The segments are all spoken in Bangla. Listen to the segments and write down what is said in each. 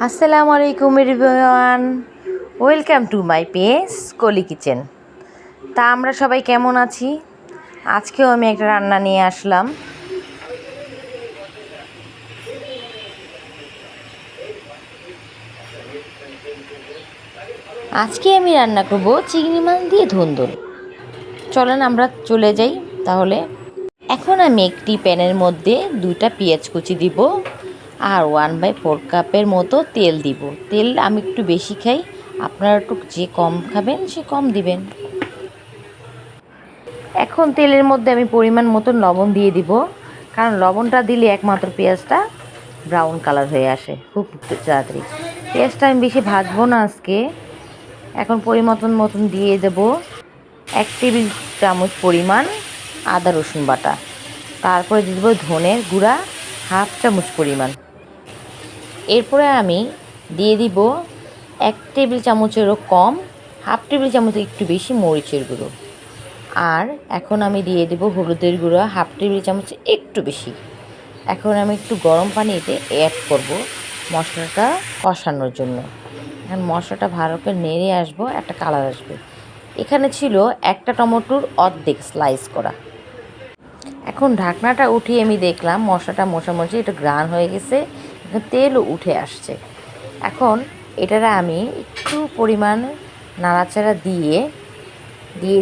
আসসালামু আলাইকুম everyone, welcome to my page কলি কিচেন। তা আমরা সবাই কেমন আছি? আজকেও আমি একটা রান্না নিয়ে আসলাম। আজকে আমি রান্না করব চিংড়ি মাছ দিয়ে ধুন্দুল। চলেন আমরা চলে যাই তাহলে। এখন আমি একটি প্যানের মধ্যে 2টা পেঁয়াজ কুচি দিব আর 1/4 কাপের মতো তেল দিব। তেল আমি একটু বেশি খাই, আপনারা একটু যে কম খাবেন সে কম দিবেন। এখন তেলের মধ্যে আমি পরিমাণ মতো লবণ দিয়ে দিব, কারণ লবণটা দিলে একমাত্র পেঁয়াজটা ব্রাউন কালার হয়ে আসে খুব তাড়াতাড়ি। পেঁয়াজটা আমি বেশি ভাজবো না আজকে। এখন পরিমাণ মতন দিয়ে দেব 1 টেবিল চামচ পরিমাণ আদা রসুন বাটা, তারপরে দিয়ে দেবো ধনের গুঁড়া 1/2 চামচ পরিমাণ। এরপরে আমি দিয়ে দিব 1 টেবিল চামচেরও কম, 1/2 টেবিল চামচ একটু বেশি মরিচের গুঁড়ো। আর এখন আমি দিয়ে দেব হলুদের গুঁড়ো 1/2 টেবিল চামচ একটু বেশি। এখন আমি একটু গরম পানিতে অ্যাড করব মশলাটা কষানোর জন্য। এখন মশলাটা ভালো করে নেড়ে আসবো, একটা কালার আসবে। এখানে ছিল একটা টমেটোর অর্ধেক স্লাইস করা। এখন ঢাকনাটা উঠিয়ে আমি দেখলাম মশলাটা মোছামুছি একটু গ্রান হয়ে গেছে, এখন তেলও উঠে আসছে। এখন এটারে আমি একটু পরিমাণ নাড়াচাড়া দিয়ে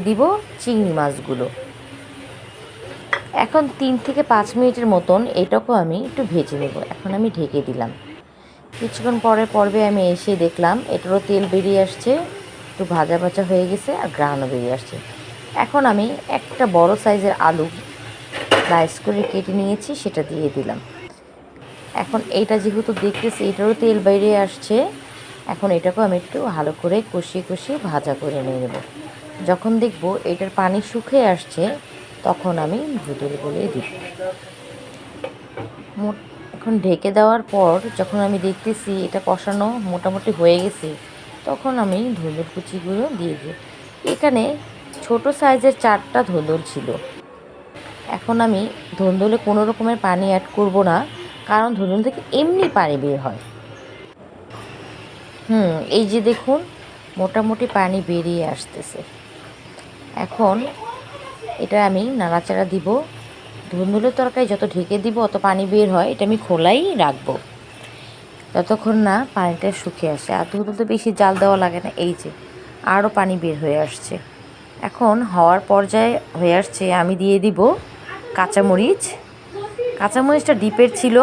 দিব চিংড়ি মাছগুলো। এখন 3 থেকে 5 মিনিটের মতন এটাকেও আমি একটু ভেজে নেব। এখন আমি ঢেকে দিলাম। কিছুক্ষণ পর্বে আমি এসে দেখলাম এটারও তেল বেরিয়ে আসছে, একটু ভাজা ভাজা হয়ে গেছে আর গ্রানও বেরিয়ে আসছে। এখন আমি একটা বড় সাইজের আলু স্লাইস করে কেটে নিয়েছি, সেটা দিয়ে দিলাম। এখন এইটা যেহেতু দেখতেছি এটারও তেল বেরিয়ে আসছে, এখন এটাকেও আমি একটু ভালো করে কষিয়ে ভাজা করে নিয়ে নেব। যখন দেখব এটার পানি শুকিয়ে আসছে তখন আমি ধুন্দুলগুলো দিব। এখন ঢেকে দেওয়ার পর যখন আমি দেখতেছি এটা কষানো মোটামুটি হয়ে গেছে, তখন আমি ধুন্দুল কুচিগুলো দিয়ে দিই। এখানে ছোট সাইজের 4টা ধুন্দুল ছিল। এখন আমি ধুন্দুলে কোনো রকমের পানি অ্যাড করব না, কারণ ধুন্দুল থেকে এমনি পানি বের হয়। এই যে দেখুন মোটামুটি পানি বেরিয়ে আসতেছে। এখন এটা আমি নাড়াচাড়া দিব। ধুন্দুলের তরকারি যত ঢেকে দিব অত পানি বের হয়, এটা আমি খোলাই রাখবো যতক্ষণ না পানিটা শুকিয়ে আসে। আর ধুন্দুল তো বেশি জাল দেওয়া লাগে না। এই যে আরও পানি বের হয়ে আসছে। এখন হওয়ার পর্যায়ে হয়ে আসছে, আমি দিয়ে দিব কাঁচামরিচ। কাঁচামরিচটা ডিপের ছিল,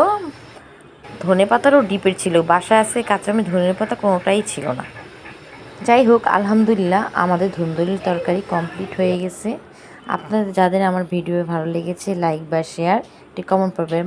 ধনেপাতারও ডিপের ছিল। বাসায় আছে কাঁচামরিচ ধনেপাতা কোনোটাই ছিল না। যাই হোক, আলহামদুলিল্লাহ আমাদের ধুন্দুলের তরকারি কমপ্লিট হয়ে গেছে। আপনাদের যাদের আমার ভিডিও ভালো লেগেছে লাইক বা শেয়ার, একটি কমেন্ট করবেন।